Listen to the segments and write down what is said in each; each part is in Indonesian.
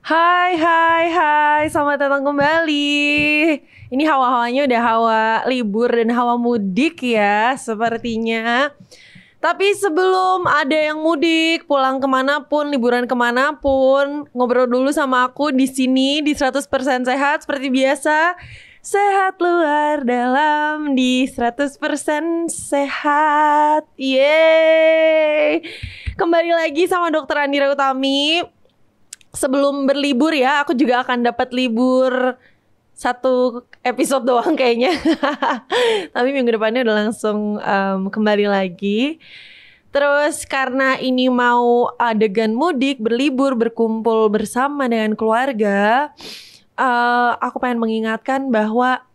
Hai, hai, hai, selamat datang kembali. Ini hawa-hawanya udah hawa libur dan hawa mudik ya sepertinya. Tapi sebelum ada yang mudik, pulang kemanapun, liburan kemanapun, ngobrol dulu sama aku di sini di 100% sehat seperti biasa. Sehat luar dalam di 100% sehat. Yeay. Kembali lagi sama Dokter Andira Utami. Sebelum berlibur ya, aku juga akan dapat libur satu episode doang kayaknya. Tapi minggu depannya udah langsung kembali lagi. Terus karena ini mau adegan mudik, berlibur, berkumpul bersama dengan keluarga, aku pengen mengingatkan bahwa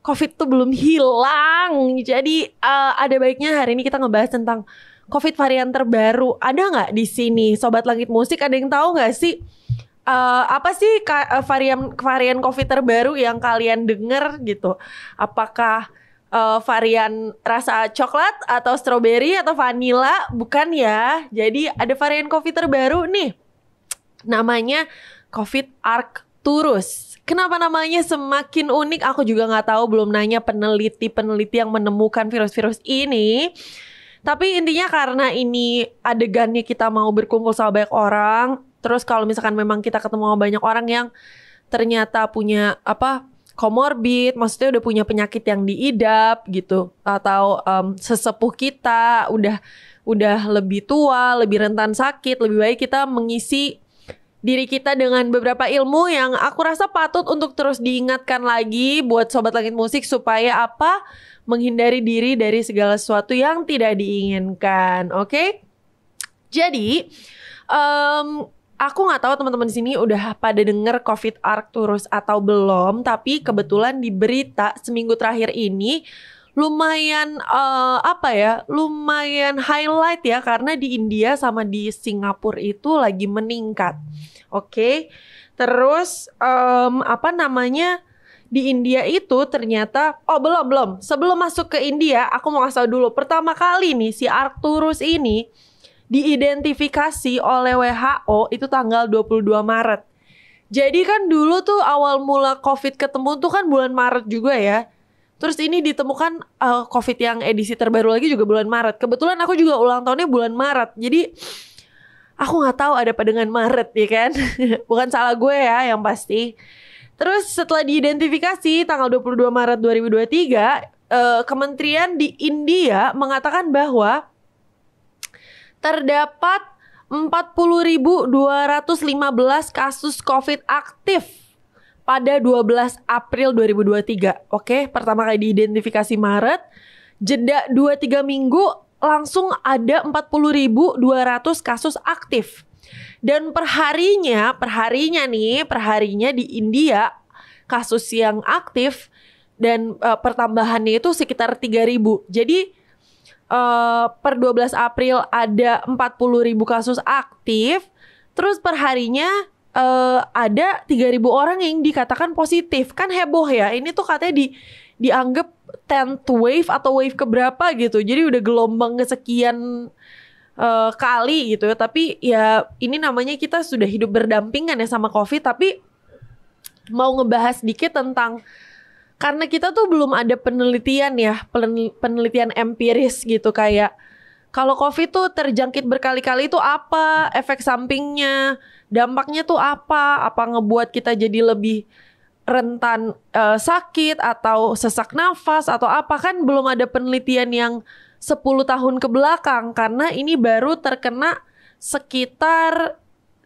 COVID tuh belum hilang. Jadi ada baiknya hari ini kita ngebahas tentang COVID varian terbaru. Ada nggak di sini, Sobat Langit Musik? Ada yang tahu nggak sih? Apa sih varian COVID terbaru yang kalian dengar gitu? Apakah varian rasa coklat atau strawberry atau vanilla? Bukan ya. Jadi ada varian COVID terbaru nih. Namanya COVID Arcturus. Kenapa namanya semakin unik? Aku juga nggak tahu. Belum nanya peneliti yang menemukan virus-virus ini. Tapi intinya karena ini adegannya kita mau berkumpul sama banyak orang. Terus kalau misalkan memang kita ketemu sama banyak orang yang ternyata punya komorbid, maksudnya udah punya penyakit yang diidap gitu, atau sesepuh kita udah lebih tua, lebih rentan sakit, lebih baik kita mengisi diri kita dengan beberapa ilmu yang aku rasa patut untuk terus diingatkan lagi buat Sobat Langit Musik supaya menghindari diri dari segala sesuatu yang tidak diinginkan. Oke? Jadi aku nggak tahu teman-teman di sini udah pada denger COVID Arcturus atau belum, tapi kebetulan di berita seminggu terakhir ini lumayan lumayan highlight ya, karena di India sama di Singapura itu lagi meningkat. Oke. Terus di India itu ternyata belum. Sebelum masuk ke India, aku mau kasih tahu dulu. Pertama kali nih si Arcturus ini diidentifikasi oleh WHO itu tanggal 22 Maret. Jadi kan dulu tuh awal mula COVID ketemu tuh kan bulan Maret juga ya. Terus ini ditemukan COVID yang edisi terbaru lagi juga bulan Maret. Kebetulan aku juga ulang tahunnya bulan Maret. Jadi aku gak tahu ada apa dengan Maret ya kan. Bukan salah gue ya yang pasti. Terus setelah diidentifikasi tanggal 22 Maret 2023, Kementerian di India mengatakan bahwa terdapat 40.215 kasus COVID aktif pada 12 April 2023. Oke, pertama kali diidentifikasi Maret, jeda 2-3 minggu langsung ada 40.200 kasus aktif. Dan perharinya di India kasus yang aktif dan pertambahannya itu sekitar 3.000. Jadi per 12 April ada 40.000 kasus aktif. Terus perharinya ada 3.000 orang yang dikatakan positif. Kan heboh ya. Ini tuh katanya dianggap 10th wave atau wave keberapa gitu. Jadi udah gelombang kesekian kali gitu ya. Tapi ya ini namanya kita sudah hidup berdampingan ya sama COVID. Tapi mau ngebahas dikit tentang, karena kita tuh belum ada penelitian ya, penelitian empiris gitu, kayak kalau COVID tuh terjangkit berkali-kali itu apa efek sampingnya, dampaknya tuh apa ngebuat kita jadi lebih rentan sakit atau sesak nafas atau apa, kan belum ada penelitian yang 10 tahun ke belakang, karena ini baru terkena sekitar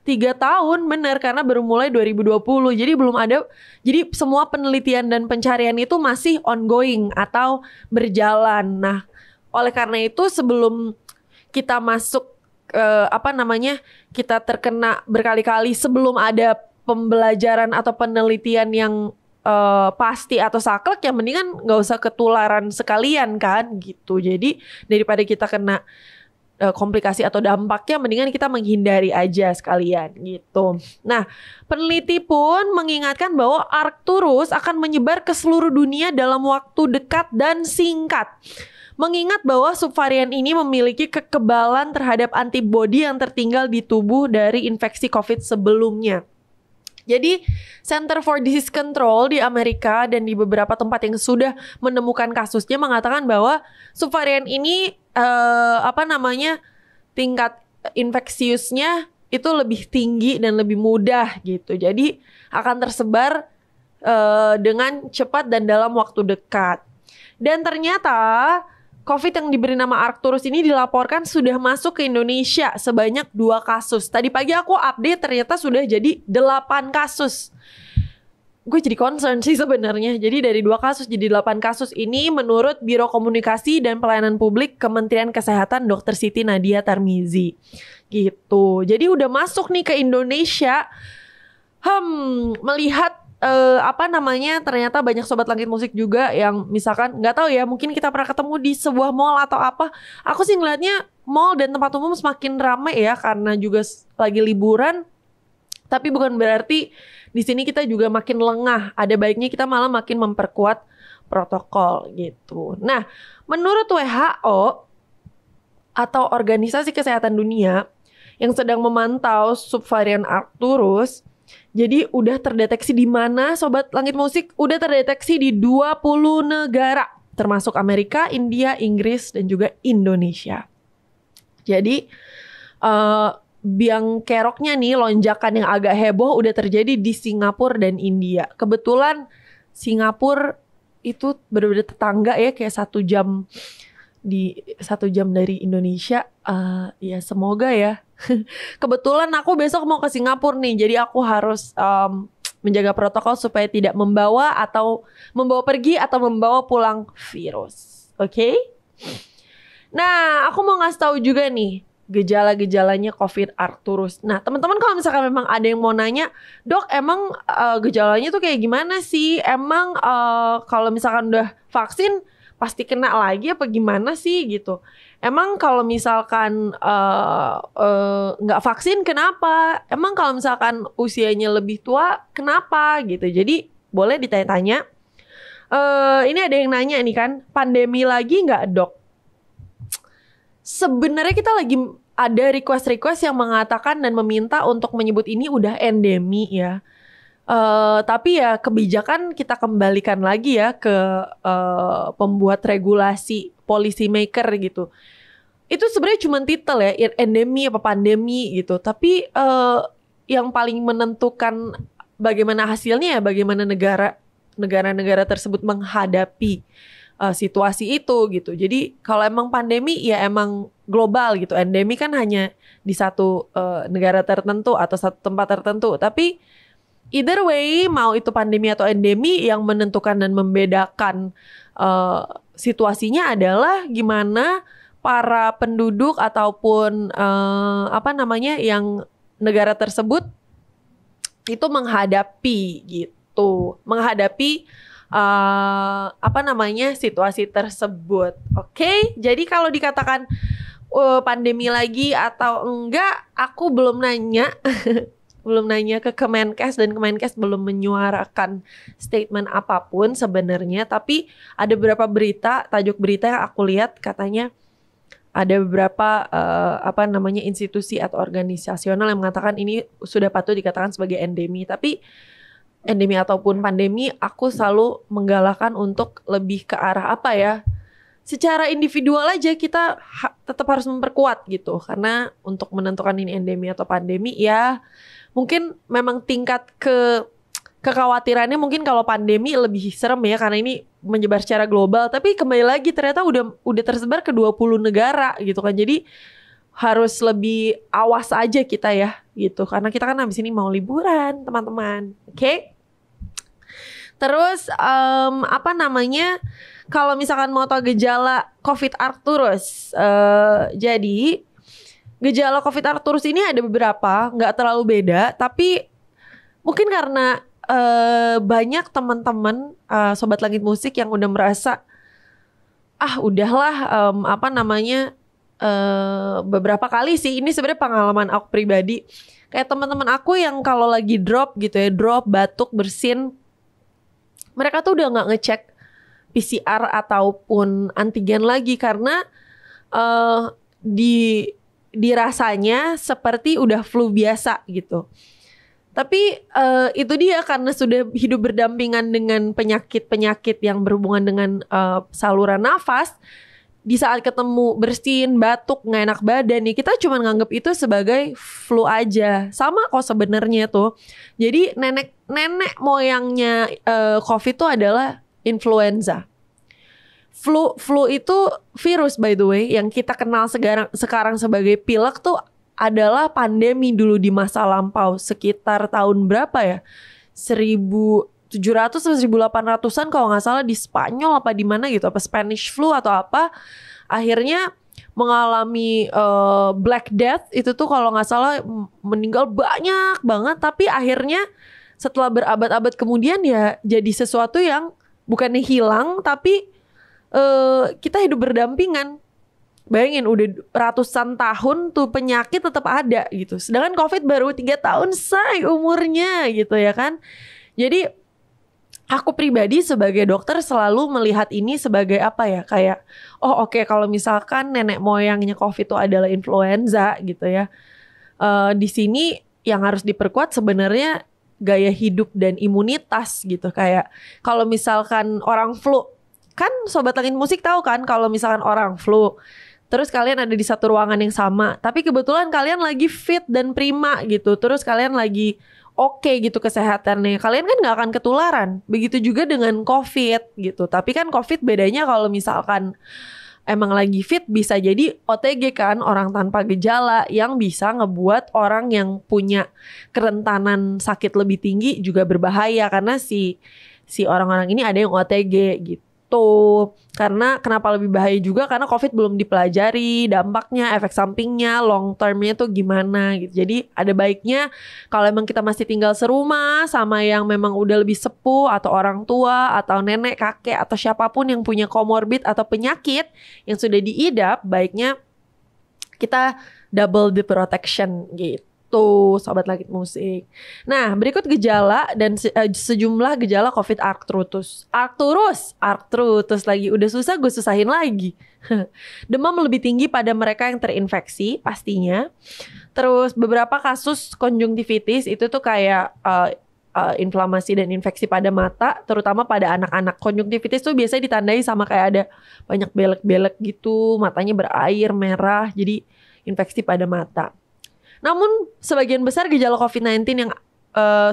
3 tahun bener, karena baru mulai 2020. Jadi belum ada. Jadi semua penelitian dan pencarian itu masih ongoing atau berjalan. Nah, oleh karena itu sebelum kita masuk kita terkena berkali-kali, sebelum ada pembelajaran atau penelitian yang pasti atau saklek, ya mendingan nggak usah ketularan sekalian kan gitu. Jadi daripada kita kena komplikasi atau dampaknya, mendingan kita menghindari aja sekalian gitu. Nah, peneliti pun mengingatkan bahwa Arcturus akan menyebar ke seluruh dunia dalam waktu dekat dan singkat. Mengingat bahwa subvarian ini memiliki kekebalan terhadap antibodi yang tertinggal di tubuh dari infeksi COVID sebelumnya. Jadi Center for Disease Control di Amerika dan di beberapa tempat yang sudah menemukan kasusnya mengatakan bahwa subvarian ini tingkat infeksiusnya itu lebih tinggi dan lebih mudah gitu. Jadi akan tersebar dengan cepat dan dalam waktu dekat. Dan ternyata COVID yang diberi nama Arcturus ini dilaporkan sudah masuk ke Indonesia sebanyak 2 kasus. Tadi pagi aku update ternyata sudah jadi 8 kasus. Gue jadi concern sih sebenarnya. Jadi dari 2 kasus jadi 8 kasus ini menurut Biro Komunikasi dan Pelayanan Publik Kementerian Kesehatan Dr. Siti Nadia Tarmizi. Gitu. Jadi udah masuk nih ke Indonesia. Melihat ternyata banyak sobat langit musik juga yang misalkan nggak tahu ya, mungkin kita pernah ketemu di sebuah mall atau apa. Aku sih ngeliatnya mall dan tempat umum semakin ramai ya karena juga lagi liburan. Tapi bukan berarti di sini kita juga makin lengah. Ada baiknya kita malah makin memperkuat protokol gitu. Nah, menurut WHO atau Organisasi Kesehatan Dunia yang sedang memantau subvarian Arcturus, jadi udah terdeteksi di mana sobat langit musik? Udah terdeteksi di 20 negara, termasuk Amerika, India, Inggris, dan juga Indonesia. Jadi biang keroknya nih, lonjakan yang agak heboh udah terjadi di Singapura dan India. Kebetulan Singapura itu benar-benar tetangga ya, kayak 1 jam dari Indonesia. Ya semoga ya. Kebetulan aku besok mau ke Singapura nih, jadi aku harus menjaga protokol supaya tidak membawa pergi atau membawa pulang virus. Oke? Nah, aku mau ngasih tahu juga nih gejala-gejalanya COVID Arcturus. Nah, teman-teman kalau misalkan memang ada yang mau nanya, Dok, emang gejalanya tuh kayak gimana sih? Emang kalau misalkan udah vaksin pasti kena lagi apa gimana sih gitu? Emang kalau misalkan nggak vaksin kenapa? Emang kalau misalkan usianya lebih tua kenapa gitu? Jadi boleh ditanya-tanya. Ini ada yang nanya nih kan, pandemi lagi nggak Dok? Sebenarnya kita lagi ada request yang mengatakan dan meminta untuk menyebut ini udah endemi ya. Tapi ya kebijakan kita kembalikan lagi ya ke pembuat regulasi, policy maker gitu. Itu sebenarnya cuma titel ya, endemi apa pandemi gitu. Tapi yang paling menentukan bagaimana hasilnya ya, bagaimana negara-negara tersebut menghadapi situasi itu gitu. Jadi kalau emang pandemi ya emang global gitu. Endemi kan hanya di satu negara tertentu atau satu tempat tertentu. Tapi either way, mau itu pandemi atau endemi, yang menentukan dan membedakan situasinya adalah gimana para penduduk ataupun yang negara tersebut itu menghadapi gitu, situasi tersebut. Oke? Jadi kalau dikatakan pandemi lagi atau enggak, aku belum nanya. Belum nanya ke Kemenkes dan Kemenkes belum menyuarakan statement apapun sebenarnya. Tapi ada beberapa tajuk berita yang aku lihat katanya ada beberapa institusi atau organisasional yang mengatakan ini sudah patut dikatakan sebagai endemi. Tapi endemi ataupun pandemi, aku selalu menggalakkan untuk lebih ke arah apa ya? Secara individual aja kita tetap harus memperkuat gitu. Karena untuk menentukan ini endemi atau pandemi ya mungkin memang tingkat kekhawatirannya mungkin kalau pandemi lebih serem ya karena ini menyebar secara global. Tapi kembali lagi ternyata udah tersebar ke 20 negara gitu kan. Jadi harus lebih awas aja kita ya gitu. Karena kita kan habis ini mau liburan teman-teman. Oke? Terus kalau misalkan mau tahu gejala COVID Arcturus, jadi gejala COVID Arcturus ini ada beberapa, nggak terlalu beda, tapi mungkin karena banyak teman-teman sobat langit musik yang udah merasa udahlah beberapa kali sih, ini sebenarnya pengalaman aku pribadi, kayak teman-teman aku yang kalau lagi drop gitu ya, batuk, bersin, mereka tuh udah nggak ngecek PCR ataupun antigen lagi karena dirasanya seperti udah flu biasa gitu. Tapi itu dia, karena sudah hidup berdampingan dengan penyakit-penyakit yang berhubungan dengan saluran nafas. Di saat ketemu bersin, batuk, nggak enak badan nih, kita cuma nganggep itu sebagai flu aja. Sama kok sebenarnya tuh. Jadi nenek moyangnya COVID itu adalah influenza. Flu itu virus, by the way, yang kita kenal sekarang sebagai pilek tuh adalah pandemi dulu di masa lampau, sekitar tahun berapa ya? 1700 atau 1800-an kalau nggak salah, di Spanyol apa di mana gitu, apa Spanish flu atau apa, akhirnya mengalami Black Death itu tuh kalau nggak salah meninggal banyak banget. Tapi akhirnya setelah berabad-abad kemudian ya jadi sesuatu yang bukannya hilang, tapi kita hidup berdampingan. Bayangin udah ratusan tahun tuh penyakit tetap ada gitu. Sedangkan COVID baru 3 tahun say umurnya gitu ya kan. Jadi aku pribadi sebagai dokter selalu melihat ini sebagai apa ya, kayak oke, kalau misalkan nenek moyangnya COVID itu adalah influenza gitu ya, di sini yang harus diperkuat sebenarnya gaya hidup dan imunitas gitu. Kayak kalau misalkan orang flu, kan Sobat Langit Musik tahu kan, kalau misalkan orang flu terus kalian ada di satu ruangan yang sama, tapi kebetulan kalian lagi fit dan prima gitu, terus kalian lagi oke gitu kesehatannya, kalian kan gak akan ketularan. Begitu juga dengan COVID gitu. Tapi kan COVID bedanya kalau misalkan emang lagi fit, bisa jadi OTG kan, orang tanpa gejala, yang bisa ngebuat orang yang punya kerentanan sakit lebih tinggi juga berbahaya, karena si orang-orang ini ada yang OTG gitu. Karena kenapa lebih bahaya juga, karena COVID belum dipelajari dampaknya, efek sampingnya, long termnya tuh gimana gitu. Jadi ada baiknya kalau emang kita masih tinggal serumah sama yang memang udah lebih sepuh, atau orang tua, atau nenek, kakek, atau siapapun yang punya comorbid atau penyakit yang sudah diidap, baiknya kita double the protection gitu. Sobat Langit Musik. Nah, berikut gejala dan sejumlah gejala COVID arthritis lagi. Udah susah, gue susahin lagi. Demam lebih tinggi pada mereka yang terinfeksi pastinya. Terus beberapa kasus konjungtivitis itu tuh kayak inflamasi dan infeksi pada mata, terutama pada anak-anak. Konjungtivitis tuh biasanya ditandai sama kayak ada banyak belek-belek gitu, matanya berair, merah, jadi infeksi pada mata. Namun sebagian besar gejala COVID-19 yang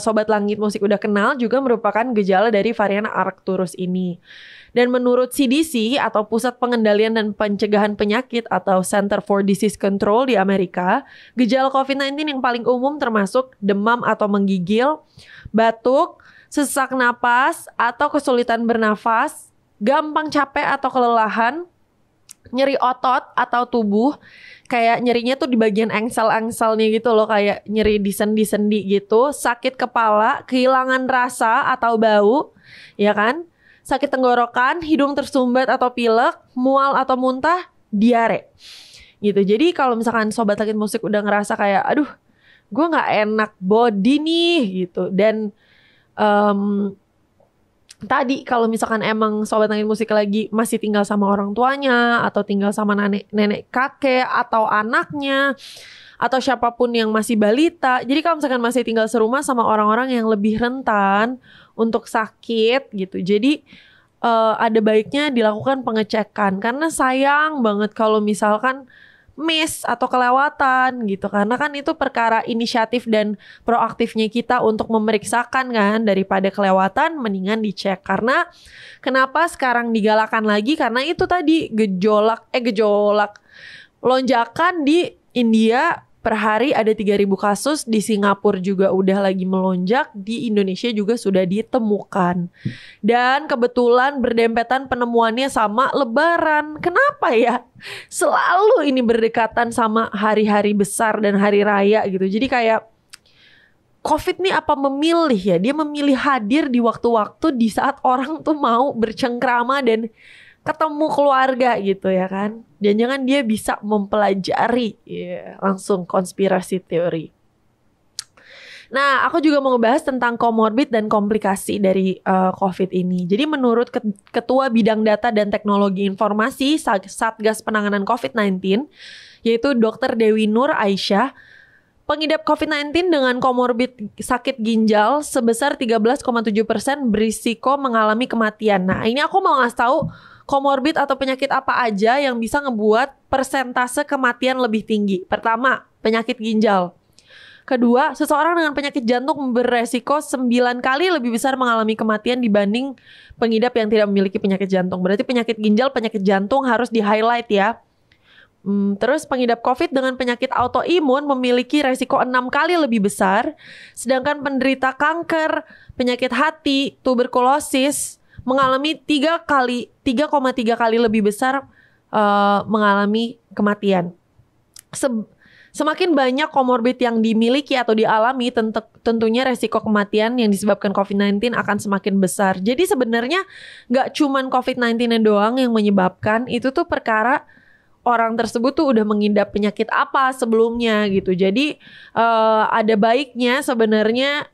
Sobat Langit Musik udah kenal juga merupakan gejala dari varian Arcturus ini. Dan menurut CDC atau Pusat Pengendalian dan Pencegahan Penyakit atau Center for Disease Control di Amerika, gejala COVID-19 yang paling umum termasuk demam atau menggigil, batuk, sesak napas atau kesulitan bernafas, gampang capek atau kelelahan, nyeri otot atau tubuh, kayak nyerinya tuh di bagian engsel-engselnya gitu loh, kayak nyeri di sendi-sendi gitu, sakit kepala, kehilangan rasa atau bau, ya kan? Sakit tenggorokan, hidung tersumbat atau pilek, mual atau muntah, diare. Gitu. Jadi kalau misalkan Sobat Langit Musik udah ngerasa kayak aduh, gue nggak enak body nih gitu, dan tadi kalau misalkan emang Sobat Langit Musik lagi masih tinggal sama orang tuanya, atau tinggal sama nenek kakek atau anaknya, atau siapapun yang masih balita, jadi kalau misalkan masih tinggal serumah sama orang-orang yang lebih rentan untuk sakit gitu, jadi ada baiknya dilakukan pengecekan. Karena sayang banget kalau misalkan miss atau kelewatan gitu, karena kan itu perkara inisiatif dan proaktifnya kita untuk memeriksakan kan, daripada kelewatan mendingan dicek. Karena kenapa sekarang digalakan lagi, karena itu tadi gejolak lonjakan di India. Per hari ada 3.000 kasus, di Singapura juga udah lagi melonjak, di Indonesia juga sudah ditemukan. Dan kebetulan berdempetan penemuannya sama Lebaran. Kenapa ya? Selalu ini berdekatan sama hari-hari besar dan hari raya gitu. Jadi kayak COVID nih apa memilih ya? Dia memilih hadir di waktu-waktu di saat orang tuh mau bercengkrama dan ketemu keluarga gitu ya kan. Jangan-jangan dia bisa mempelajari, langsung konspirasi teori. Nah, aku juga mau ngebahas tentang komorbid dan komplikasi dari COVID ini. Jadi menurut Ketua Bidang Data dan Teknologi Informasi Satgas Penanganan COVID-19, yaitu Dr. Dewi Nur Aisyah, Pengidap COVID-19 dengan komorbid sakit ginjal sebesar 13,7% berisiko mengalami kematian. Nah, ini aku mau ngasih tahu komorbid atau penyakit apa aja yang bisa ngebuat persentase kematian lebih tinggi. Pertama, penyakit ginjal. Kedua, seseorang dengan penyakit jantung beresiko 9 kali lebih besar mengalami kematian dibanding pengidap yang tidak memiliki penyakit jantung. Berarti penyakit ginjal, penyakit jantung harus di-highlight ya. Terus pengidap COVID dengan penyakit autoimun memiliki resiko 6 kali lebih besar. Sedangkan penderita kanker, penyakit hati, tuberkulosis mengalami 3,3 kali lebih besar mengalami kematian. Semakin banyak komorbid yang dimiliki atau dialami, tentunya resiko kematian yang disebabkan COVID-19 akan semakin besar. Jadi sebenarnya nggak cuman COVID-19 doang yang menyebabkan, itu tuh perkara orang tersebut tuh udah mengidap penyakit apa sebelumnya gitu. Jadi ada baiknya sebenarnya,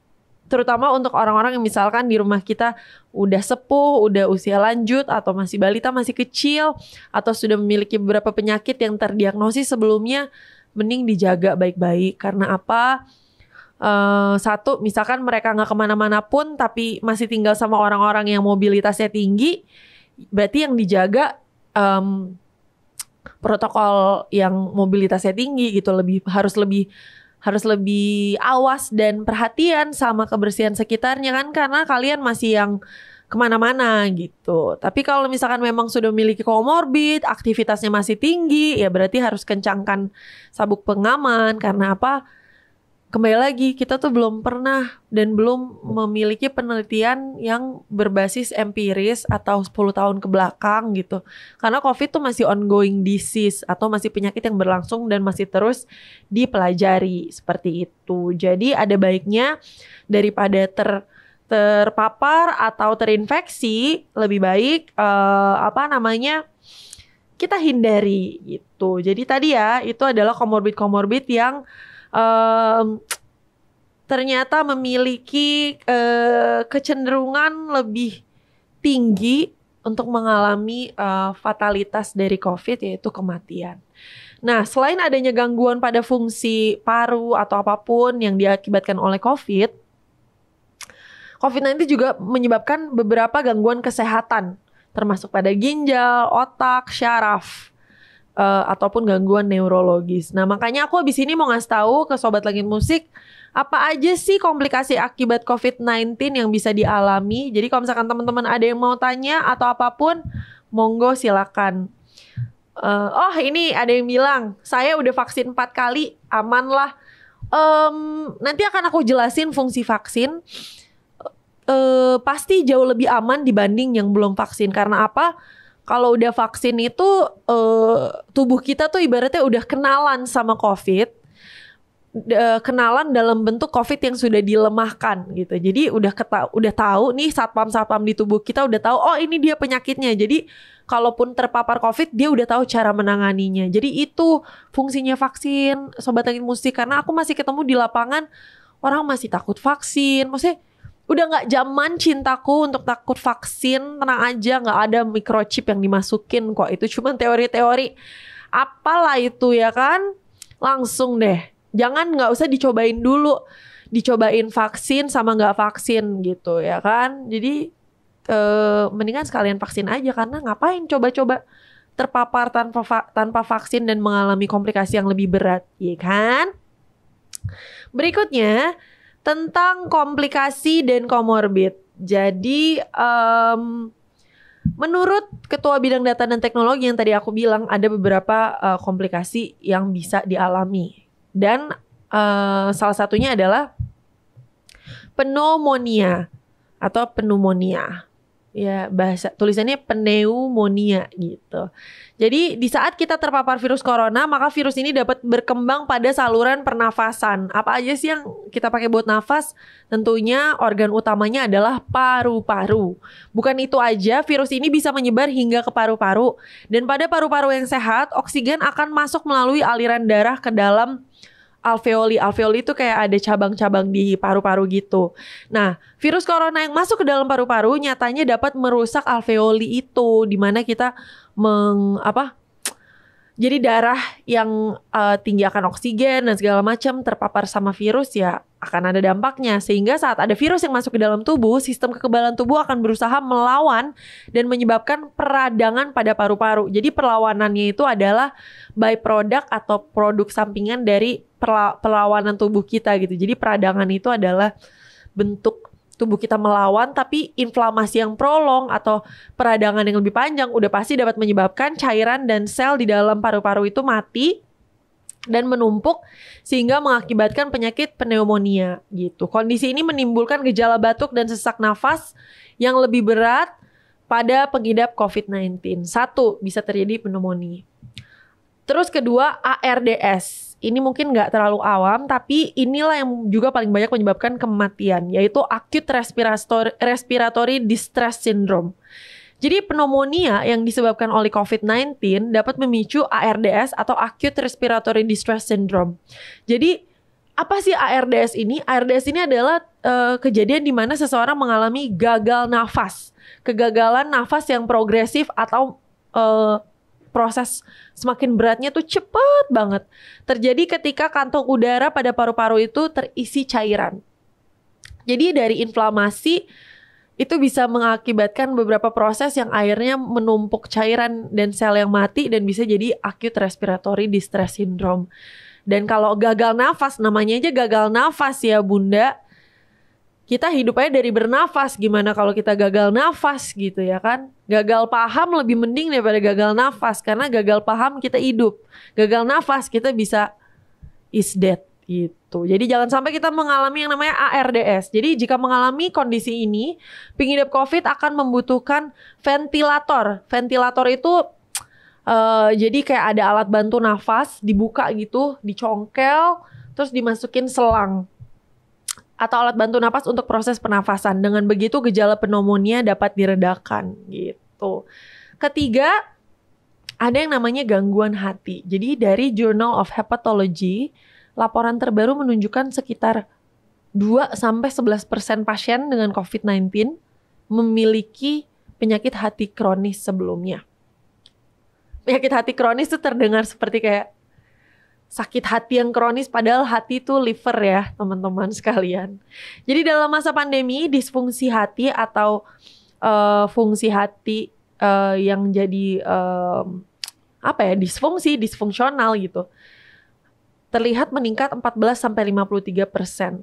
terutama untuk orang-orang yang misalkan di rumah kita udah sepuh, udah usia lanjut, atau masih balita, masih kecil, atau sudah memiliki beberapa penyakit yang terdiagnosis sebelumnya, mending dijaga baik-baik. Karena apa? Satu, misalkan mereka nggak kemana-mana pun tapi masih tinggal sama orang-orang yang mobilitasnya tinggi, berarti yang dijaga protokol yang mobilitasnya tinggi gitu, harus lebih awas dan perhatian sama kebersihan sekitarnya kan, karena kalian masih yang kemana-mana gitu. Tapi kalau misalkan memang sudah memiliki komorbid, aktivitasnya masih tinggi, ya berarti harus kencangkan sabuk pengaman. Karena apa? Kembali lagi, kita tuh belum pernah dan belum memiliki penelitian yang berbasis empiris atau 10 tahun ke belakang gitu. Karena COVID tuh masih ongoing disease atau masih penyakit yang berlangsung dan masih terus dipelajari seperti itu. Jadi ada baiknya daripada terpapar atau terinfeksi, lebih baik kita hindari gitu. Jadi tadi ya, itu adalah komorbid yang ternyata memiliki kecenderungan lebih tinggi untuk mengalami fatalitas dari COVID, yaitu kematian. Nah, selain adanya gangguan pada fungsi paru atau apapun yang diakibatkan oleh COVID-19 juga menyebabkan beberapa gangguan kesehatan, termasuk pada ginjal, otak, syaraf, ataupun gangguan neurologis. Nah, makanya aku abis ini mau ngasih tahu ke Sobat Langit Musik, apa aja sih komplikasi akibat COVID-19 yang bisa dialami. Jadi kalau misalkan teman-teman ada yang mau tanya atau apapun, monggo silakan. Ini ada yang bilang, saya udah vaksin 4 kali, aman lah. Nanti akan aku jelasin fungsi vaksin. Pasti jauh lebih aman dibanding yang belum vaksin. Karena apa? Kalau udah vaksin itu tubuh kita tuh ibaratnya udah kenalan sama COVID, kenalan dalam bentuk COVID yang sudah dilemahkan gitu. Jadi udah tahu nih, satpam di tubuh kita udah tahu, oh ini dia penyakitnya. Jadi kalaupun terpapar COVID, dia udah tahu cara menanganinya. Jadi itu fungsinya vaksin, Sobat Langit Musik. Karena aku masih ketemu di lapangan orang masih takut vaksin. Maksudnya udah gak zaman cintaku untuk takut vaksin. Tenang aja, gak ada microchip yang dimasukin kok. Itu cuma teori-teori. Apalah itu ya kan? Langsung deh. Jangan gak usah dicobain dulu. Dicobain vaksin sama gak vaksin gitu ya kan? Jadi mendingan sekalian vaksin aja. Karena ngapain coba-coba terpapar tanpa vaksin dan mengalami komplikasi yang lebih berat, ya kan? Berikutnya tentang komplikasi dan komorbid. Jadi menurut Ketua Bidang Data dan Teknologi yang tadi aku bilang, ada beberapa komplikasi yang bisa dialami. Dan salah satunya adalah pneumonia atau pneumonia. Ya, bahasa tulisannya pneumonia gitu. Jadi di saat kita terpapar virus corona, maka virus ini dapat berkembang pada saluran pernafasan. Apa aja sih yang kita pakai buat nafas? Tentunya organ utamanya adalah paru-paru. Bukan itu aja, virus ini bisa menyebar hingga ke paru-paru. Dan pada paru-paru yang sehat, oksigen akan masuk melalui aliran darah ke dalam alveoli. Alveoli itu kayak ada cabang-cabang di paru-paru gitu. Nah, virus corona yang masuk ke dalam paru-paru nyatanya dapat merusak alveoli itu, di mana kita Jadi darah yang tinggi akan oksigen dan segala macam terpapar sama virus ya akan ada dampaknya. Sehingga saat ada virus yang masuk ke dalam tubuh, sistem kekebalan tubuh akan berusaha melawan dan menyebabkan peradangan pada paru-paru. Jadi perlawanannya itu adalah byproduct atau produk sampingan dari perlawanan tubuh kita gitu. Jadi peradangan itu adalah bentuk tubuh kita melawan, tapi inflamasi yang prolong atau peradangan yang lebih panjang udah pasti dapat menyebabkan cairan dan sel di dalam paru-paru itu mati dan menumpuk sehingga mengakibatkan penyakit pneumonia gitu. Kondisi ini menimbulkan gejala batuk dan sesak nafas yang lebih berat pada pengidap COVID-19. 1. Bisa terjadi pneumonia. Terus kedua, ARDS. Ini mungkin nggak terlalu awam, tapi inilah yang juga paling banyak menyebabkan kematian, yaitu Acute Respiratory Distress Syndrome. Jadi pneumonia yang disebabkan oleh COVID-19 dapat memicu ARDS atau Acute Respiratory Distress Syndrome. Jadi apa sih ARDS ini? ARDS ini adalah kejadian di mana seseorang mengalami gagal nafas, kegagalan nafas yang progresif atau proses semakin beratnya tuh cepet banget. Terjadi ketika kantong udara pada paru-paru itu terisi cairan. Jadi dari inflamasi itu bisa mengakibatkan beberapa proses yang akhirnya menumpuk cairan dan sel yang mati dan bisa jadi acute respiratory distress syndrome. Dan kalau gagal nafas, namanya aja gagal nafas ya Bunda. Kita hidup aja dari bernafas, gimana kalau kita gagal nafas gitu ya kan. Gagal paham lebih mending daripada gagal nafas, karena gagal paham kita hidup, gagal nafas kita bisa is dead gitu. Jadi jangan sampai kita mengalami yang namanya ARDS. Jadi jika mengalami kondisi ini, pengidap COVID akan membutuhkan ventilator. Ventilator itu jadi kayak ada alat bantu nafas, dibuka gitu, dicongkel, terus dimasukin selang atau alat bantu napas untuk proses pernafasan. Dengan begitu gejala pneumonia dapat diredakan gitu. Ketiga, ada yang namanya gangguan hati. Jadi dari Journal of Hepatology, laporan terbaru menunjukkan sekitar 2-11% pasien dengan COVID-19 memiliki penyakit hati kronis sebelumnya. Penyakit hati kronis itu terdengar seperti kayak sakit hati yang kronis, padahal hati itu liver ya teman-teman sekalian. Jadi dalam masa pandemi, disfungsi hati atau fungsi hati yang jadi disfungsional gitu, terlihat meningkat 14-53%.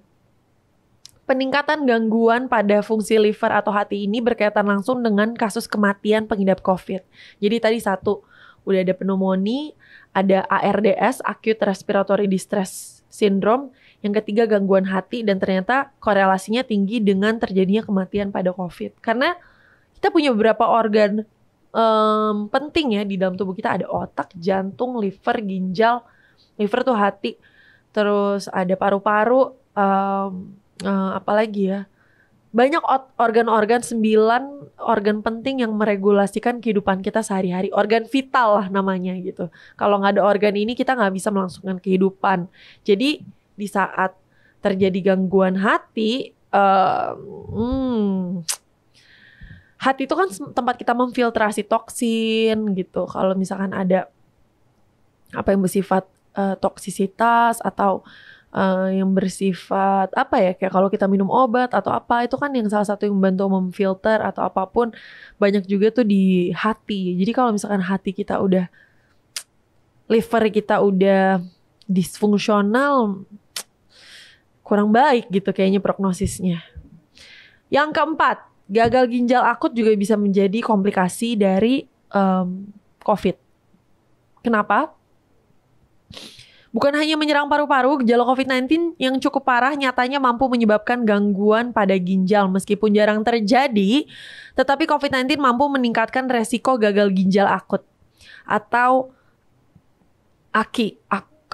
Peningkatan gangguan pada fungsi liver atau hati ini berkaitan langsung dengan kasus kematian pengidap COVID. Jadi tadi satu, udah ada pneumonia, ada ARDS, Acute Respiratory Distress Syndrome. Yang ketiga gangguan hati, dan ternyata korelasinya tinggi dengan terjadinya kematian pada COVID. Karena kita punya beberapa organ penting ya di dalam tubuh kita. Ada otak, jantung, liver, ginjal. Liver tuh hati. Terus ada paru-paru, apalagi ya. Banyak organ-organ, 9 organ penting yang meregulasikan kehidupan kita sehari-hari. Organ vital lah namanya gitu. Kalau nggak ada organ ini kita nggak bisa melangsungkan kehidupan. Jadi di saat terjadi gangguan hati, hati itu kan tempat kita memfiltrasi toksin gitu. Kalau misalkan ada apa yang bersifat toksisitas atau yang bersifat apa ya, kayak kalau kita minum obat atau apa, itu kan yang salah satu yang membantu memfilter atau apapun, banyak juga tuh di hati. Jadi kalau misalkan hati kita udah, liver kita udah disfungsional, kurang baik gitu kayaknya prognosisnya. Yang keempat, gagal ginjal akut juga bisa menjadi komplikasi dari COVID. Kenapa? Bukan hanya menyerang paru-paru, gejala COVID-19 yang cukup parah nyatanya mampu menyebabkan gangguan pada ginjal. Meskipun jarang terjadi, tetapi COVID-19 mampu meningkatkan resiko gagal ginjal akut atau AKI,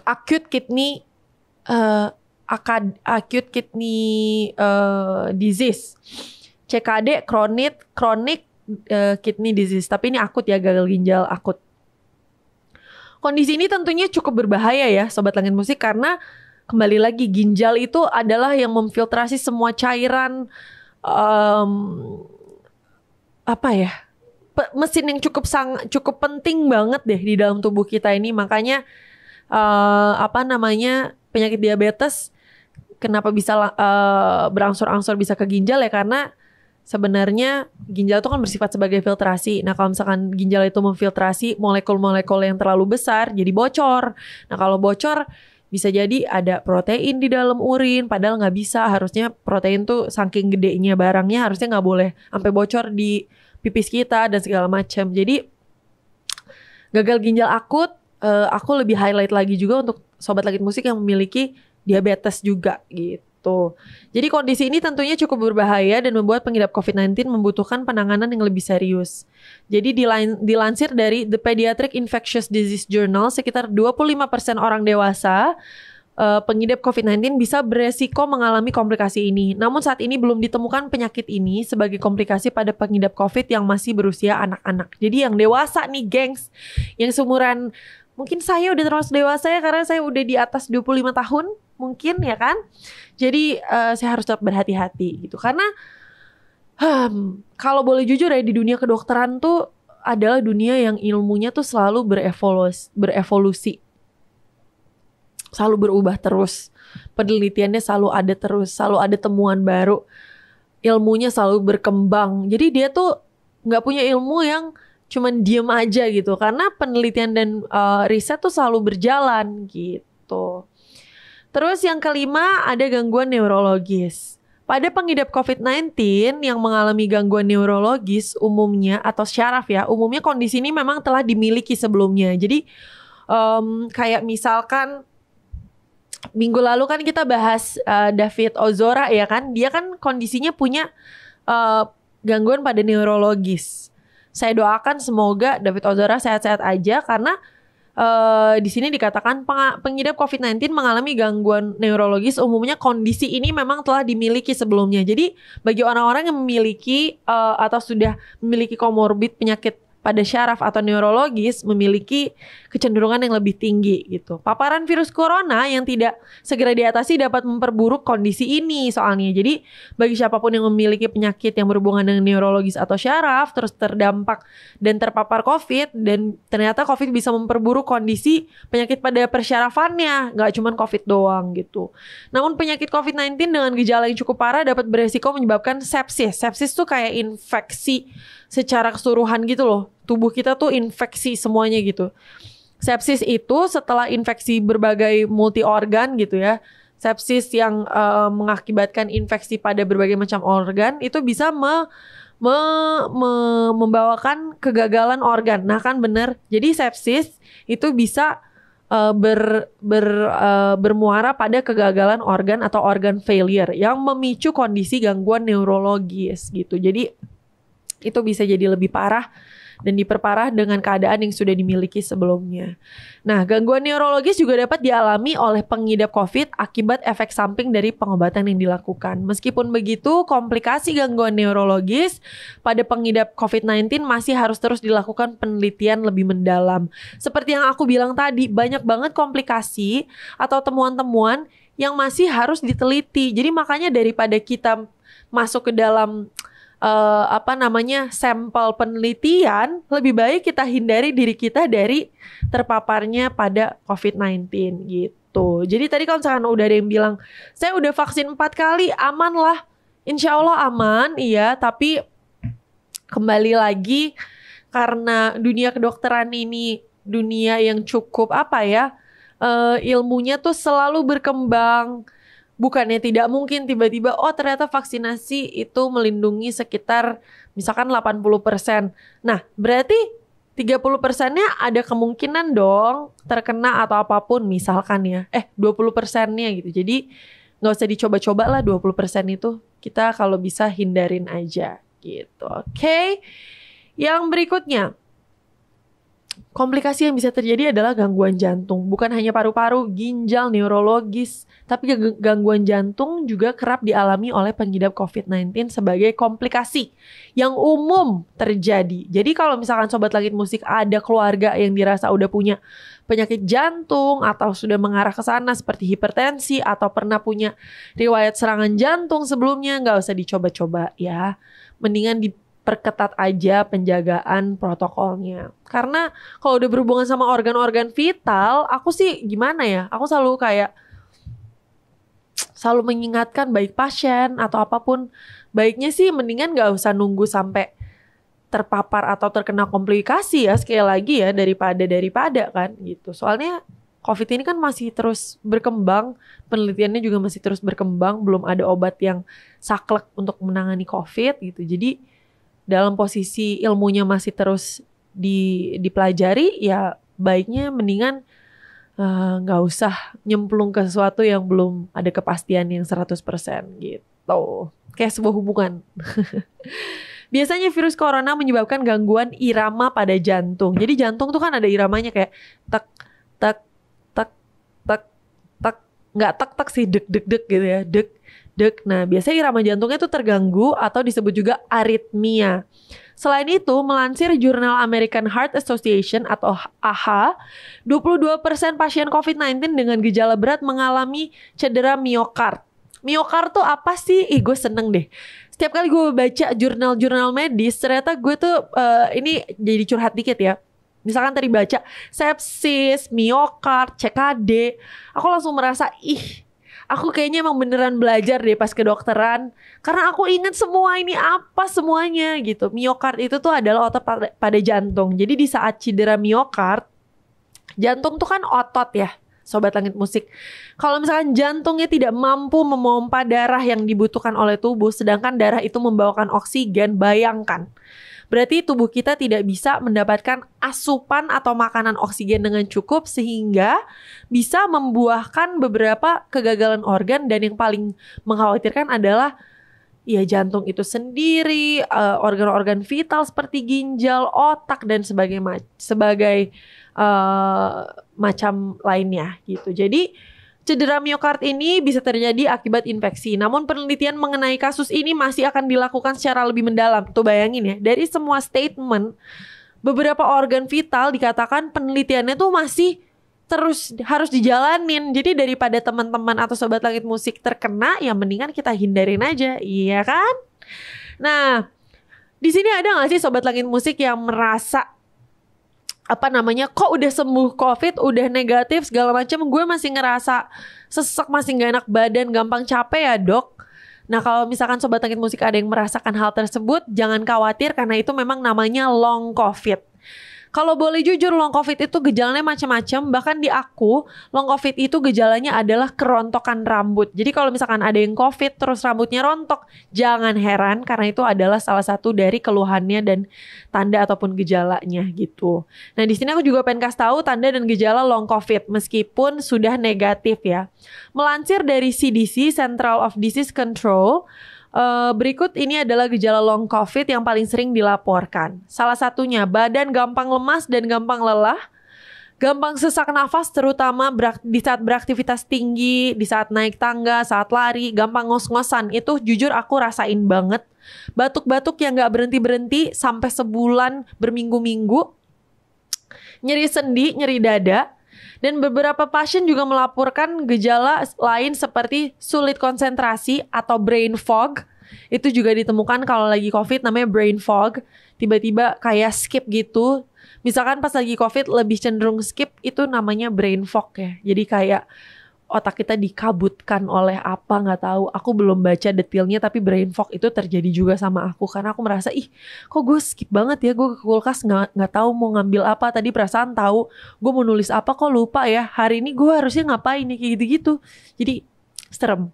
acute kidney disease, CKD, chronic kidney disease. Tapi ini akut ya, gagal ginjal akut. Kondisi ini tentunya cukup berbahaya ya Sobat Langit Musik, karena kembali lagi ginjal itu adalah yang memfiltrasi semua cairan mesin yang cukup penting banget deh di dalam tubuh kita ini. Makanya penyakit diabetes kenapa bisa berangsur-angsur bisa ke ginjal ya, karena sebenarnya ginjal itu kan bersifat sebagai filtrasi. Nah kalau misalkan ginjal itu memfiltrasi molekul-molekul yang terlalu besar jadi bocor. Nah kalau bocor bisa jadi ada protein di dalam urin, padahal nggak bisa. Harusnya protein tuh saking gedenya barangnya harusnya nggak boleh sampai bocor di pipis kita dan segala macam. Jadi gagal ginjal akut, aku lebih highlight lagi juga untuk Sobat Langit Musik yang memiliki diabetes juga gitu. Jadi kondisi ini tentunya cukup berbahaya dan membuat pengidap COVID-19 membutuhkan penanganan yang lebih serius. Jadi dilansir dari The Pediatric Infectious Disease Journal, sekitar 25% orang dewasa pengidap COVID-19 bisa beresiko mengalami komplikasi ini. Namun saat ini belum ditemukan penyakit ini sebagai komplikasi pada pengidap COVID yang masih berusia anak-anak. Jadi yang dewasa nih gengs, yang seumuran, mungkin saya udah termasuk dewasa ya karena saya udah di atas 25 tahun mungkin ya kan. Jadi saya harus tetap berhati-hati gitu. Karena kalau boleh jujur ya, di dunia kedokteran tuh adalah dunia yang ilmunya tuh selalu berevolusi. Selalu berubah terus. Penelitiannya selalu ada terus. Selalu ada temuan baru. Ilmunya selalu berkembang. Jadi dia tuh gak punya ilmu yang cuman diem aja gitu. Karena penelitian dan riset tuh selalu berjalan gitu. Terus yang kelima ada gangguan neurologis. Pada pengidap COVID-19 yang mengalami gangguan neurologis umumnya atau syaraf ya, umumnya kondisi ini memang telah dimiliki sebelumnya. Jadi kayak misalkan minggu lalu kan kita bahas David Ozora ya kan, dia kan kondisinya punya gangguan pada neurologis. Saya doakan semoga David Ozora sehat-sehat aja karena di sini dikatakan pengidap COVID-19 mengalami gangguan neurologis umumnya kondisi ini memang telah dimiliki sebelumnya. Jadi bagi orang-orang yang memiliki atau sudah memiliki komorbid penyakit pada syaraf atau neurologis memiliki kecenderungan yang lebih tinggi gitu. Paparan virus corona yang tidak segera diatasi dapat memperburuk kondisi ini soalnya. Jadi bagi siapapun yang memiliki penyakit yang berhubungan dengan neurologis atau syaraf terus terdampak dan terpapar COVID, dan ternyata COVID bisa memperburuk kondisi penyakit pada persyarafannya, nggak cuma COVID doang gitu. Namun penyakit COVID-19 dengan gejala yang cukup parah dapat beresiko menyebabkan sepsis. Sepsis tuh kayak infeksi secara keseluruhan gitu loh. Tubuh kita tuh infeksi semuanya gitu. Sepsis itu setelah infeksi berbagai multi organ gitu ya. Sepsis yang mengakibatkan infeksi pada berbagai macam organ itu bisa membawakan kegagalan organ. Nah kan bener. Jadi sepsis itu bisa bermuara pada kegagalan organ atau organ failure yang memicu kondisi gangguan neurologis gitu. Jadi itu bisa jadi lebih parah dan diperparah dengan keadaan yang sudah dimiliki sebelumnya. Nah, gangguan neurologis juga dapat dialami oleh pengidap COVID akibat efek samping dari pengobatan yang dilakukan. Meskipun begitu, komplikasi gangguan neurologis pada pengidap COVID-19 masih harus terus dilakukan penelitian lebih mendalam. Seperti yang aku bilang tadi, banyak banget komplikasi atau temuan-temuan yang masih harus diteliti. Jadi makanya daripada kita masuk ke dalam sampel penelitian, lebih baik kita hindari diri kita dari terpaparnya pada COVID-19 gitu. Jadi tadi kalau misalkan udah ada yang bilang saya udah vaksin 4 kali, aman lah, insya Allah aman, iya. Tapi kembali lagi karena dunia kedokteran ini dunia yang cukup ilmunya tuh selalu berkembang. Bukannya tidak mungkin tiba-tiba ternyata vaksinasi itu melindungi sekitar misalkan 80%. Nah berarti 30%-nya ada kemungkinan dong terkena atau apapun misalkan ya. 20%-nya gitu. Jadi gak usah dicoba-coba lah 20% itu. Kita kalau bisa hindarin aja gitu. Oke. Yang berikutnya. Komplikasi yang bisa terjadi adalah gangguan jantung. Bukan hanya paru-paru, ginjal, neurologis, tapi gangguan jantung juga kerap dialami oleh pengidap COVID-19 sebagai komplikasi yang umum terjadi. Jadi kalau misalkan Sobat Langit Musik ada keluarga yang dirasa udah punya penyakit jantung atau sudah mengarah ke sana seperti hipertensi atau pernah punya riwayat serangan jantung sebelumnya, nggak usah dicoba-coba ya. Mendingan perketat aja penjagaan protokolnya. Karena kalau udah berhubungan sama organ-organ vital, aku sih gimana ya? Aku selalu mengingatkan baik pasien atau apapun, baiknya sih mendingan gak usah nunggu sampai terpapar atau terkena komplikasi ya, sekali lagi ya, daripada kan gitu. Soalnya COVID ini kan masih terus berkembang, penelitiannya juga masih terus berkembang, belum ada obat yang saklek untuk menangani COVID gitu. Jadi dalam posisi ilmunya masih terus dipelajari, ya baiknya mendingan nggak usah nyemplung ke sesuatu yang belum ada kepastian yang 100% gitu. Kayak sebuah hubungan. Biasanya virus corona menyebabkan gangguan irama pada jantung. Jadi jantung tuh kan ada iramanya kayak tek, tek, tek, tek, tek. Nggak tek, tek sih, dek, dek, dek gitu ya. Dek, dek. Nah biasanya irama jantungnya tuh terganggu atau disebut juga aritmia. Selain itu, melansir jurnal American Heart Association atau AHA, 22% pasien COVID-19 dengan gejala berat mengalami cedera miokard. Miokard tuh apa sih? Gue seneng deh. Setiap kali gue baca jurnal-jurnal medis, ternyata gue tuh ini jadi curhat dikit ya. Misalkan tadi baca sepsis, miokard, CKD, aku langsung merasa aku kayaknya emang beneran belajar deh pas kedokteran. Karena aku ingat semua ini apa semuanya gitu. Miokard itu tuh adalah otot pada jantung. Jadi di saat cedera miokard, jantung tuh kan otot ya, Sobat Langit Musik. Kalau misalkan jantungnya tidak mampu memompa darah yang dibutuhkan oleh tubuh, sedangkan darah itu membawakan oksigen, bayangkan. Berarti tubuh kita tidak bisa mendapatkan asupan atau makanan oksigen dengan cukup sehingga bisa membuahkan beberapa kegagalan organ, dan yang paling mengkhawatirkan adalah ya jantung itu sendiri, organ-organ vital seperti ginjal, otak dan sebagai macam lainnya gitu. Jadi cedera miokard ini bisa terjadi akibat infeksi. Namun penelitian mengenai kasus ini masih akan dilakukan secara lebih mendalam. Tuh bayangin ya, dari semua statement beberapa organ vital dikatakan penelitiannya tuh masih terus harus dijalanin. Jadi daripada teman-teman atau Sobat Langit Musik terkena, ya mendingan kita hindarin aja, iya kan? Nah, di sini ada nggak sih Sobat Langit Musik yang merasa kok udah sembuh COVID, udah negatif segala macam, gue masih ngerasa sesek, masih gak enak badan, gampang capek ya dok? Nah kalau misalkan Sobat Langit Musik ada yang merasakan hal tersebut, jangan khawatir karena itu memang namanya long COVID. Kalau boleh jujur, long COVID itu gejalanya macam-macam. Bahkan di aku, long COVID itu gejalanya adalah kerontokan rambut. Jadi kalau misalkan ada yang COVID terus rambutnya rontok, jangan heran karena itu adalah salah satu dari keluhannya dan tanda ataupun gejalanya gitu. Nah di sini aku juga pengen kasih tahu tanda dan gejala long COVID meskipun sudah negatif ya. Melansir dari CDC, Central of Disease Control, berikut ini adalah gejala long COVID yang paling sering dilaporkan. Salah satunya badan gampang lemas dan gampang lelah, gampang sesak nafas terutama di saat beraktivitas tinggi, di saat naik tangga, saat lari, gampang ngos-ngosan. Itu jujur aku rasain banget. Batuk-batuk yang gak berhenti-berhenti sampai sebulan berminggu-minggu, nyeri sendi, nyeri dada. Dan beberapa pasien juga melaporkan gejala lain seperti sulit konsentrasi atau brain fog. Itu juga ditemukan kalau lagi COVID, namanya brain fog. Tiba-tiba kayak skip gitu. Misalkan pas lagi COVID lebih cenderung skip, itu namanya brain fog ya. Jadi kayak otak kita dikabutkan oleh apa nggak tahu. Aku belum baca detailnya, tapi brain fog itu terjadi juga sama aku karena aku merasa kok gue skip banget ya, gue ke kulkas nggak tahu mau ngambil apa, tadi perasaan tahu gue mau nulis apa kok lupa ya, hari ini gue harusnya ngapain nih, kayak gitu-gitu. Jadi serem.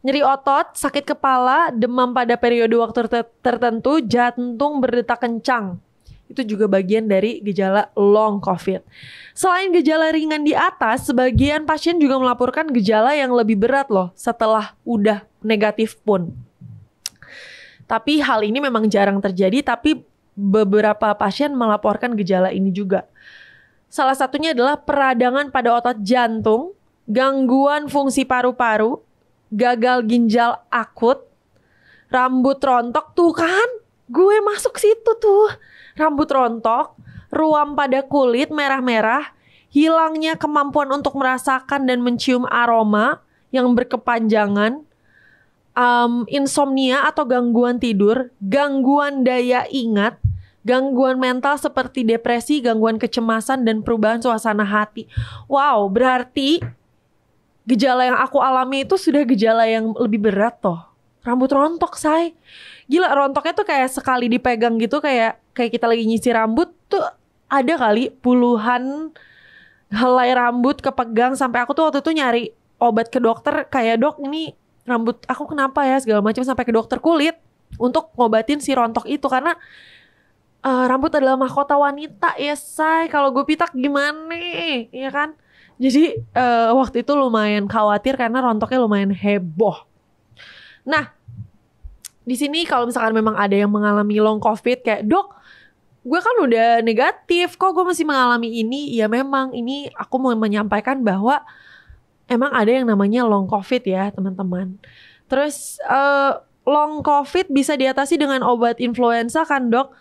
Nyeri otot, sakit kepala, demam pada periode waktu tertentu, jantung berdetak kencang. Itu juga bagian dari gejala long COVID. Selain gejala ringan di atas, sebagian pasien juga melaporkan gejala yang lebih berat loh setelah udah negatif pun. Tapi hal ini memang jarang terjadi, tapi beberapa pasien melaporkan gejala ini juga. Salah satunya adalah peradangan pada otot jantung, gangguan fungsi paru-paru, gagal ginjal akut, rambut rontok. Tuh kan, gue masuk situ tuh. Rambut rontok, ruam pada kulit merah-merah, hilangnya kemampuan untuk merasakan dan mencium aroma yang berkepanjangan, insomnia atau gangguan tidur, gangguan daya ingat, gangguan mental seperti depresi, gangguan kecemasan, dan perubahan suasana hati. Wow, berarti gejala yang aku alami itu sudah gejala yang lebih berat toh. Rambut rontok, say. Gila, rontoknya tuh kayak sekali dipegang gitu, kayak kita lagi nyisir rambut tuh ada kali puluhan helai rambut kepegang. Sampai aku tuh waktu itu nyari obat ke dokter, kayak dok ini rambut aku kenapa ya segala macam, sampai ke dokter kulit untuk ngobatin si rontok itu. Karena rambut adalah mahkota wanita ya say, kalau gue pitak gimana ya kan. Jadi waktu itu lumayan khawatir karena rontoknya lumayan heboh. Nah, di sini kalau misalkan memang ada yang mengalami long covid kayak dok, gue kan udah negatif, kok gue masih mengalami ini? Ya memang ini aku mau menyampaikan bahwa emang ada yang namanya long covid ya teman-teman. Terus long covid bisa diatasi dengan obat influenza kan dok?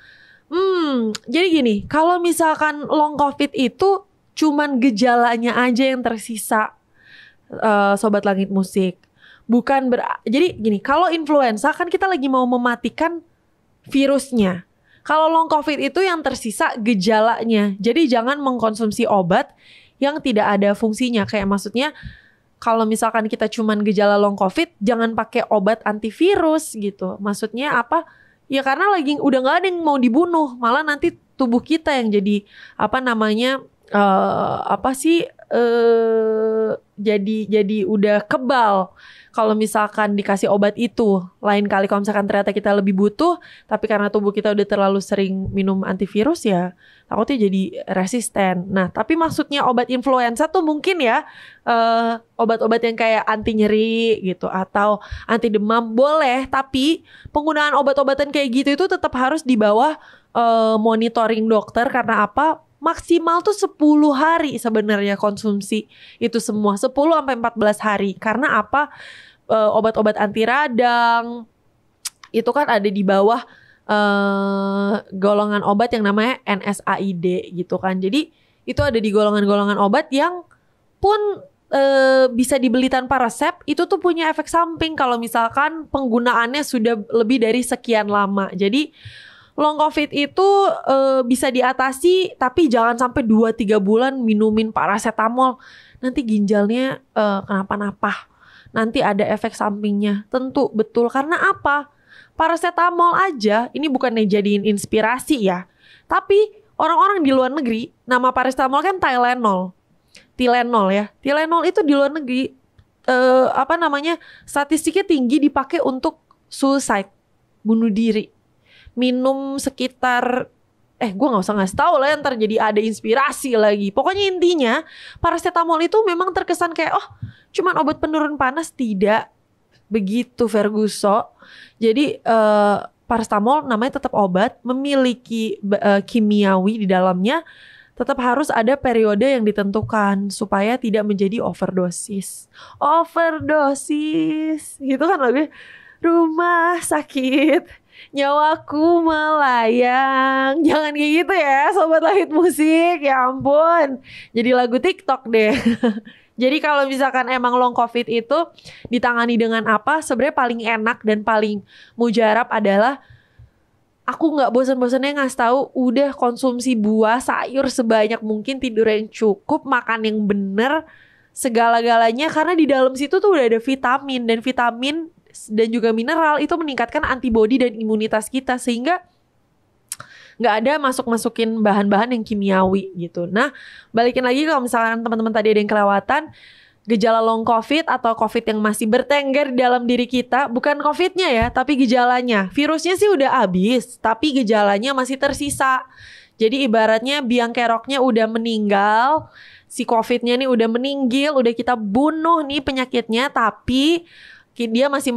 Jadi gini, kalau misalkan long covid itu cuman gejalanya aja yang tersisa, Sobat Langit Musik. Jadi gini, kalau influenza kan kita lagi mau mematikan virusnya. Kalau long covid itu yang tersisa gejalanya. Jadi jangan mengkonsumsi obat yang tidak ada fungsinya. Kayak maksudnya kalau misalkan kita cuman gejala long covid, jangan pakai obat antivirus gitu. Maksudnya apa? Ya karena lagi udah gak ada yang mau dibunuh, malah nanti tubuh kita yang jadi jadi udah kebal kalau misalkan dikasih obat itu. Lain kali kalau misalkan ternyata kita lebih butuh, tapi karena tubuh kita udah terlalu sering minum antivirus ya takutnya jadi resisten. Nah tapi maksudnya obat influenza tuh mungkin ya obat-obat yang kayak anti nyeri gitu atau anti demam boleh, tapi penggunaan obat-obatan kayak gitu itu tetap harus di bawah monitoring dokter. Karena apa? Maksimal tuh 10 hari sebenarnya konsumsi itu semua, 10 sampai 14 hari. Karena apa? Obat-obat anti radang itu kan ada di bawah golongan obat yang namanya NSAID gitu kan. Jadi itu ada di golongan-golongan obat yang pun bisa dibeli tanpa resep. Itu tuh punya efek samping kalau misalkan penggunaannya sudah lebih dari sekian lama. Jadi long covid itu bisa diatasi, tapi jangan sampai 2-3 bulan minumin paracetamol. Nanti ginjalnya kenapa-napa. Nanti ada efek sampingnya. Tentu betul. Karena apa? Paracetamol aja, ini bukannya jadiin inspirasi ya. Tapi orang-orang di luar negeri, nama paracetamol kan Tylenol. Tylenol ya. Tylenol itu di luar negeri, statistiknya tinggi dipakai untuk suicide, bunuh diri. Minum sekitar gue gak usah ngasih tahu lah, ntar jadi ada inspirasi lagi. Pokoknya intinya paracetamol itu memang terkesan kayak cuman obat penurun panas. Tidak begitu Ferguso. Jadi paracetamol namanya tetap obat, memiliki kimiawi di dalamnya. Tetap harus ada periode yang ditentukan supaya tidak menjadi overdosis gitu kan lagunya. Rumah sakit, nyawaku melayang. Jangan kayak gitu ya Sobat Langit Musik. Ya ampun, jadi lagu TikTok deh. Jadi kalau misalkan emang long covid itu ditangani dengan apa, sebenarnya paling enak dan paling mujarab adalah, aku gak bosan-bosannya ngasih tahu, udah konsumsi buah, sayur sebanyak mungkin, tidur yang cukup, makan yang bener, segala-galanya. Karena di dalam situ tuh udah ada vitamin, dan juga mineral. Itu meningkatkan antibodi dan imunitas kita, sehingga gak ada masukin bahan-bahan yang kimiawi gitu. Nah balikin lagi, kalau misalkan teman-teman tadi ada yang kelewatan, gejala long covid atau covid yang masih bertengger di dalam diri kita, bukan covidnya ya, tapi gejalanya. Virusnya sih udah habis, tapi gejalanya masih tersisa. Jadi ibaratnya biang keroknya udah meninggal, si covidnya nih udah meninggal, udah kita bunuh nih penyakitnya, tapi dia masih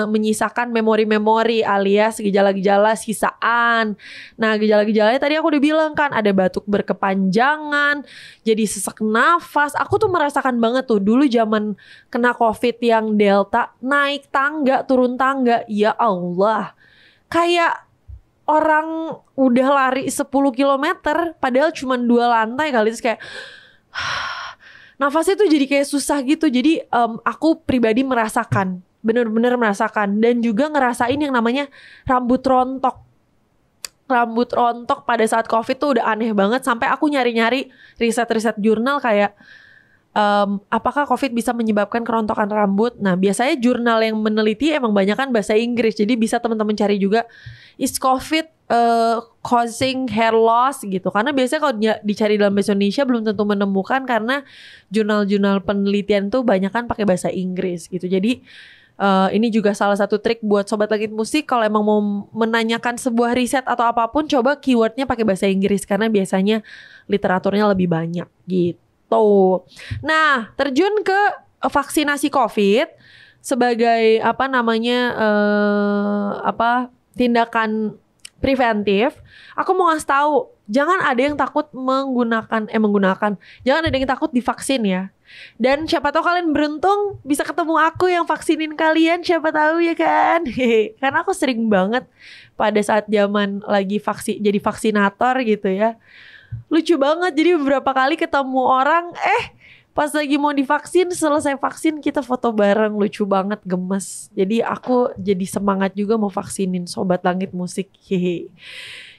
menyisakan memori-memori alias gejala-gejala sisaan. Nah gejala-gejalanya tadi aku udah bilang kan, ada batuk berkepanjangan, jadi sesak nafas. Aku tuh merasakan banget tuh dulu zaman kena covid yang delta, naik tangga turun tangga, ya Allah, kayak orang udah lari 10 km padahal cuma 2 lantai kali. Terus kayak nafasnya tuh jadi kayak susah gitu. Jadi aku pribadi merasakan bener-bener merasakan. Dan juga ngerasain yang namanya rambut rontok. Rambut rontok pada saat COVID tuh udah aneh banget. Sampai aku nyari-nyari riset-riset jurnal kayak apakah COVID bisa menyebabkan kerontokan rambut. Nah biasanya jurnal yang meneliti emang banyak kan bahasa Inggris. Jadi bisa teman-teman cari juga, is COVID causing hair loss gitu. Karena biasanya kalau dicari dalam bahasa Indonesia belum tentu menemukan, karena jurnal-jurnal penelitian tuh banyak kan pakai bahasa Inggris gitu. Jadi ini juga salah satu trik buat Sobat Langit Musik. Kalau emang mau menanyakan sebuah riset atau apapun, coba keywordnya pakai bahasa Inggris, karena biasanya literaturnya lebih banyak gitu. Nah, terjun ke vaksinasi COVID sebagai tindakan preventif. Aku mau ngasih tahu, jangan ada yang takut jangan ada yang takut divaksin ya. Dan siapa tahu kalian beruntung bisa ketemu aku yang vaksinin kalian, siapa tahu ya kan. Karena aku sering banget pada saat zaman lagi jadi vaksinator gitu ya. Lucu banget, jadi beberapa kali ketemu orang, pas lagi mau divaksin, selesai vaksin kita foto bareng, lucu banget, gemes. Jadi aku jadi semangat juga mau vaksinin Sobat Langit Musik.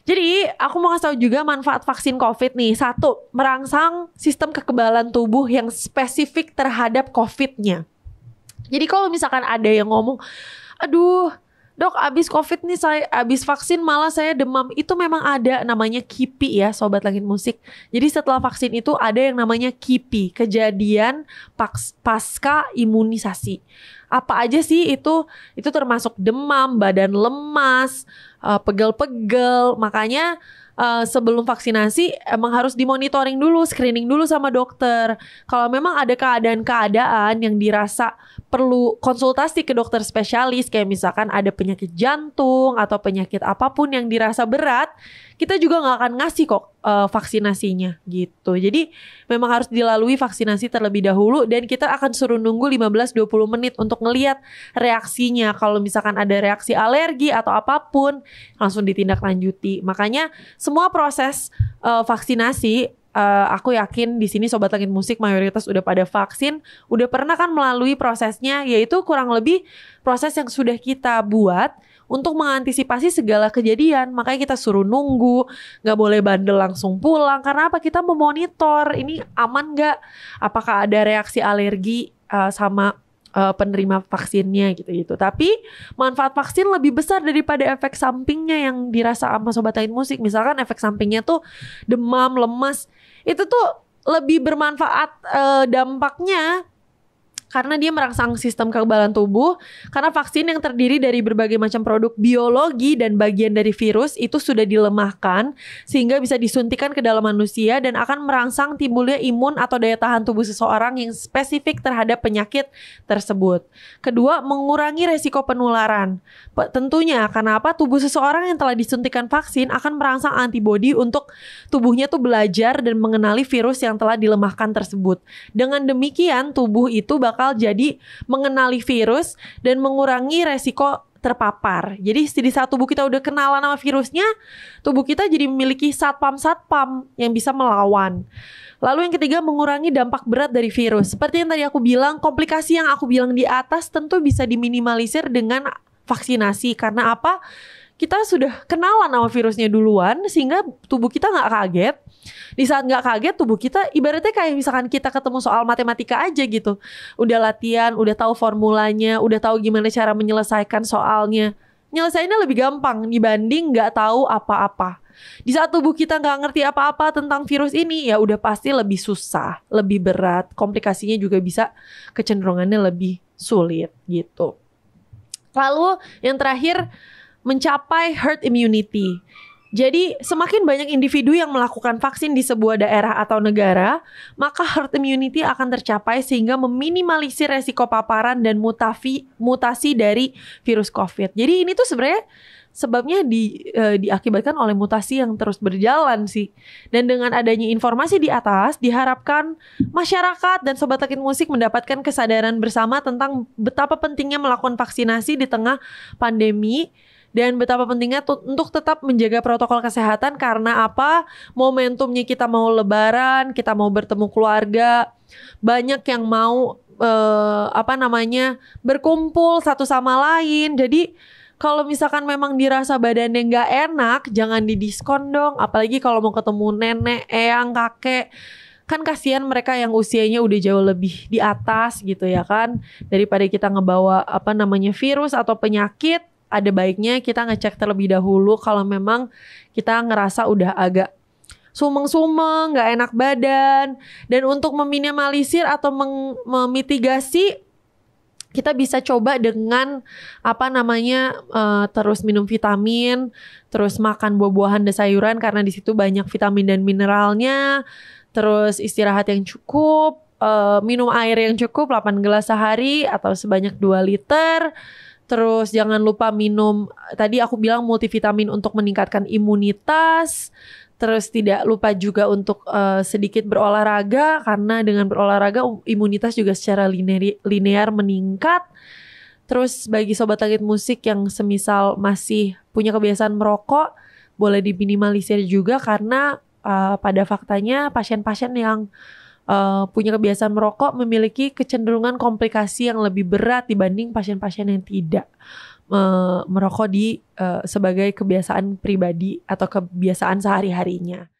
Jadi aku mau kasih tahu juga manfaat vaksin COVID nih. 1, merangsang sistem kekebalan tubuh yang spesifik terhadap COVID-nya. Jadi kalau misalkan ada yang ngomong, aduh dok abis COVID nih abis vaksin malah saya demam. Itu memang ada namanya KIPI ya Sobat Langit Musik. Jadi setelah vaksin itu ada yang namanya KIPI, kejadian pasca imunisasi. Apa aja sih itu? Itu termasuk demam, badan lemas, pegel-pegel. Makanya sebelum vaksinasi emang harus dimonitoring dulu, screening dulu sama dokter. Kalau memang ada keadaan-keadaan yang dirasa perlu konsultasi ke dokter spesialis, kayak misalkan ada penyakit jantung atau penyakit apapun yang dirasa berat, kita juga nggak akan ngasih kok vaksinasinya gitu. Jadi memang harus dilalui vaksinasi terlebih dahulu, dan kita akan suruh nunggu 15-20 menit untuk ngelihat reaksinya. Kalau misalkan ada reaksi alergi atau apapun, langsung ditindaklanjuti. Makanya semua proses vaksinasi, aku yakin di sini Sobat Langit Musik mayoritas udah pada vaksin, udah pernah kan melalui prosesnya, yaitu kurang lebih proses yang sudah kita buat untuk mengantisipasi segala kejadian. Makanya kita suruh nunggu, gak boleh bandel langsung pulang. Karena apa? Kita memonitor ini aman gak? Apakah ada reaksi alergi sama penerima vaksinnya gitu-gitu. Tapi manfaat vaksin lebih besar daripada efek sampingnya yang dirasa sama Sobat Langit Musik. Misalkan efek sampingnya tuh demam, lemas, itu tuh lebih bermanfaat dampaknya karena dia merangsang sistem kekebalan tubuh. Karena vaksin yang terdiri dari berbagai macam produk biologi dan bagian dari virus itu sudah dilemahkan sehingga bisa disuntikan ke dalam manusia dan akan merangsang timbulnya imun atau daya tahan tubuh seseorang yang spesifik terhadap penyakit tersebut. Kedua, mengurangi resiko penularan. Tentunya karena apa? Tubuh seseorang yang telah disuntikan vaksin akan merangsang antibodi untuk tubuhnya tuh belajar dan mengenali virus yang telah dilemahkan tersebut. Dengan demikian tubuh itu bakal jadi mengenali virus dan mengurangi resiko terpapar. Jadi di saat tubuh kita udah kenalan sama virusnya, tubuh kita jadi memiliki satpam-satpam yang bisa melawan. Lalu yang ketiga, mengurangi dampak berat dari virus. Seperti yang tadi aku bilang, komplikasi yang aku bilang di atas tentu bisa diminimalisir dengan vaksinasi. Karena apa? Kita sudah kenalan sama virusnya duluan sehingga tubuh kita nggak kaget. Di saat nggak kaget, tubuh kita ibaratnya kayak misalkan kita ketemu soal matematika aja gitu. Udah latihan, udah tahu formulanya, udah tahu gimana cara menyelesaikan soalnya. Nyelesainnya lebih gampang dibanding nggak tahu apa-apa. Di saat tubuh kita nggak ngerti apa-apa tentang virus ini, ya udah pasti lebih susah, lebih berat. Komplikasinya juga bisa kecenderungannya lebih sulit gitu. Lalu yang terakhir, mencapai herd immunity. Jadi semakin banyak individu yang melakukan vaksin di sebuah daerah atau negara, maka herd immunity akan tercapai sehingga meminimalisir resiko paparan dan mutasi dari virus COVID. Jadi ini tuh sebenarnya sebabnya diakibatkan oleh mutasi yang terus berjalan sih. Dan dengan adanya informasi di atas, diharapkan masyarakat dan Sobat Langit Musik mendapatkan kesadaran bersama tentang betapa pentingnya melakukan vaksinasi di tengah pandemi. Dan betapa pentingnya untuk tetap menjaga protokol kesehatan. Karena apa? Momentumnya kita mau lebaran, kita mau bertemu keluarga, banyak yang mau berkumpul satu sama lain. Jadi kalau misalkan memang dirasa badannya nggak enak, jangan didiskon dong. Apalagi kalau mau ketemu nenek, eyang, kakek. Kan kasihan mereka yang usianya udah jauh lebih di atas gitu ya kan. Daripada kita ngebawa virus atau penyakit, ada baiknya kita ngecek terlebih dahulu kalau memang kita ngerasa udah agak sumeng-sumeng, nggak enak badan. Dan untuk meminimalisir atau memitigasi, kita bisa coba dengan terus minum vitamin, terus makan buah-buahan dan sayuran karena di situ banyak vitamin dan mineralnya. Terus istirahat yang cukup, minum air yang cukup 8 gelas sehari atau sebanyak 2 liter. Terus jangan lupa minum, tadi aku bilang multivitamin untuk meningkatkan imunitas. Terus tidak lupa juga untuk sedikit berolahraga, karena dengan berolahraga imunitas juga secara linear meningkat. Terus bagi sobat Langit Musik yang semisal masih punya kebiasaan merokok, boleh diminimalisir juga karena pada faktanya pasien-pasien yang punya kebiasaan merokok memiliki kecenderungan komplikasi yang lebih berat dibanding pasien-pasien yang tidak merokok sebagai kebiasaan pribadi atau kebiasaan sehari-harinya.